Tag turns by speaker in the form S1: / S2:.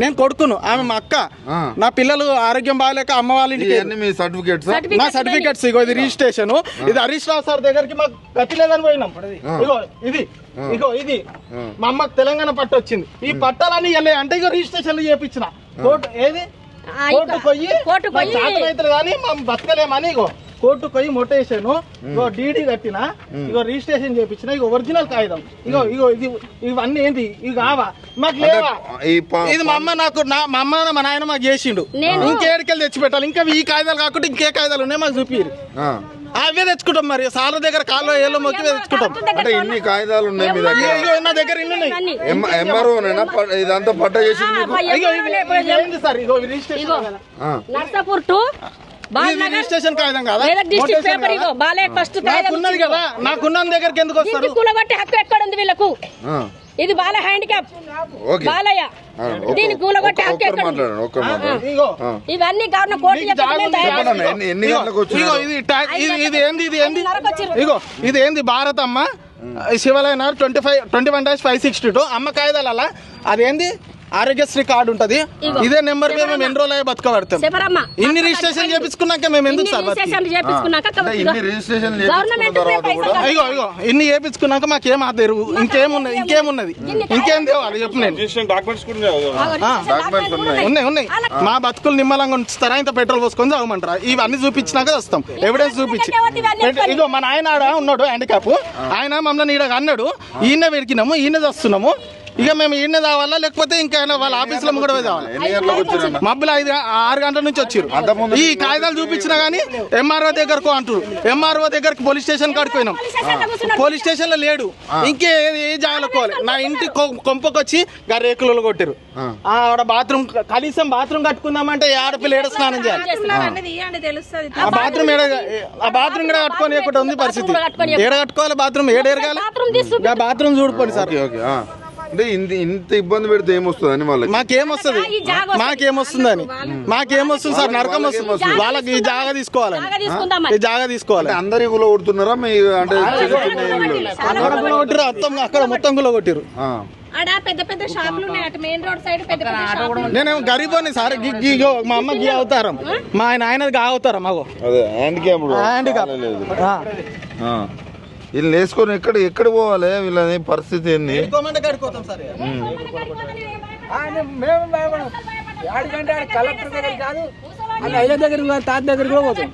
S1: నేను కొడుకును, ఆమె మా అక్క. నా పిల్లలు ఆరోగ్యం బాగాలేక అమ్మ వాళ్ళ ఇంటికి నా సర్టిఫికేట్స్ ఇగో ఇది రిజిస్ట్రేషన్. ఇది హరీష్ రావు సార్ దగ్గరికి మాకు గతి లేదని పోయినాం. ఇగో ఇది మా అమ్మకు తెలంగాణ పట్టు వచ్చింది. ఈ పట్టాలని వెళ్ళాయి అంటే ఇగో రిజిస్ట్రేషన్ చేయించిన కోర్టు ఏది కోర్టు పోయి రైతులు కానీ మేము బతకలేమని ఇగో కోర్టు పోయి మొట్టేసాను. ఇగో డీడీ కట్టిన, ఇగో రిజిస్ట్రేషన్ చేయించిన, ఇగో ఒరిజినల్ కాగితం. ఇగో ఇది ఇవన్నీ ఏంటి ఇవి కావా మాకు లేవా? ఇది మా అమ్మ నాకు మా అమ్మ మా నాయన మాకు చేసిండు. ఇంకేడికెళ్ళి తెచ్చి పెట్టాలి? ఇంకా ఈ కాగితాలు కాకుండా ఇంకే కాగితాలు ఉన్నాయి మాకు చూపిరు. అవే తెచ్చుకుంటాం మరి సార్ల దగ్గర కాళ్ళు ఏళ్ళు మొక్కి తెచ్చుకుంటాం.
S2: అంటే ఇన్ని కాగితాలు ఉన్నాయి మీ దగ్గర?
S1: నా దగ్గర ఇన్ని ఉన్నాయి.
S2: ఇదంతా పట్ట చేసింది
S1: సార్. ఇగో రిజిస్ట్రేషన్ రిజిస్ట్రేషన్ కాగితం కదా నాకున్నది కదా. నాకున్న దగ్గరికి ఎందుకు వస్తారు?
S3: కూలబట్టి హక్కు ఎక్కడ ఉంది వీళ్ళకు? ఇది బాల హ్యాండిక్యాప్ బాలయ్య, దీని కూలగొట్టే హక్కు ఎక్కడ? ఇవన్నీ గవర్నమెంట్ కోర్టు
S1: ఇగో ఇది ఏంది భారతమ్మ శివాలయ 21/562 అమ్మ కాగితాలు అలా అదేంది ఆరోగ్యశ్రీ కార్డు ఉంటది. ఇదే నెంబర్ మీద మేము ఎన్ని రోజులు అయ్యే బతకబడతాం. ఇన్ని రిజిస్ట్రేషన్ చేపించుకున్నాక మేము ఎందుకు సార్ ఇగో ఇన్ని చేపించుకున్నాక మాకేం తెరువు ఇంకేమున్నది ఇంకేం తేవాలి చెప్పు. నేను ఉన్నాయి మా బతుకులు నిమ్మలంగా ఉంచుతారా? ఇంత పెట్రోల్ పోసుకొని తాగమంటారా? ఇవన్నీ చూపించినాక వస్తాం. ఎవిడెన్స్ చూపించి ఇగో మా నాయన ఆడ ఉన్నాడు హ్యాండిక్యాప్, ఆయన మమ్మల్ని ఈడ అన్నాడు. ఈయన వెడికినాము, ఈయన వస్తున్నాము. ఇక మేము ఈయన తావాలా లేకపోతే ఇంకా వాళ్ళ ఆఫీసులో కూడా తావాలి. మబ్బులు 6 గంటల నుంచి వచ్చారు. ఈ కాగితాలు చూపించినా గానీ ఎంఆర్ఓ దగ్గరకు అంటారు. ఎంఆర్ఓ దగ్గరకు పోలీస్ స్టేషన్ కాడికి పోయినాం. పోలీస్ స్టేషన్ లో లేడు. ఇంకే ఏ జాగ్రత్త నా ఇంటి కొంపకొచ్చి రేకులలో కొట్టారు. ఆడ బాత్రూమ్ కనీసం బాత్రూమ్ కట్టుకుందామంటే ఆడపిల్ల ఏడ స్నానం చేయాలి? ఆ బాత్రూమ్ కూడా కట్టుకొని ఒకటి ఉంది పరిస్థితి. ఏడ కట్టుకోవాలి బాత్రూమ్? ఏడేరగాలి బాత్రూమ్ చూడుకోండి సార్.
S2: అంటే ఇంత ఇబ్బంది పెడితే ఏమొస్తుంది వాళ్ళకి?
S1: మాకేమొస్తుంది సార్? నరకం వస్తుంది. వాళ్ళకి ఈ జాగా తీసుకోవాలి, ఈ జాగా తీసుకోవాలి.
S2: అందరి గులో కొడుతున్నారా? అంటే
S1: అక్కడ మొత్తం గులో కొట్టిరు. నేనేమో గరీబోని సార్. మా అమ్మ గీ అవుతారం, మా ఆయన గా అవుతారం. మాకు హ్యాండిక్యాప్
S2: వీళ్ళు వేసుకొని ఎక్కడ పోవాలి? వీళ్ళని పరిస్థితి ఏంది?
S4: కలెక్టర్ దగ్గర కాదు, తాత దగ్గర కూడా పోతాం.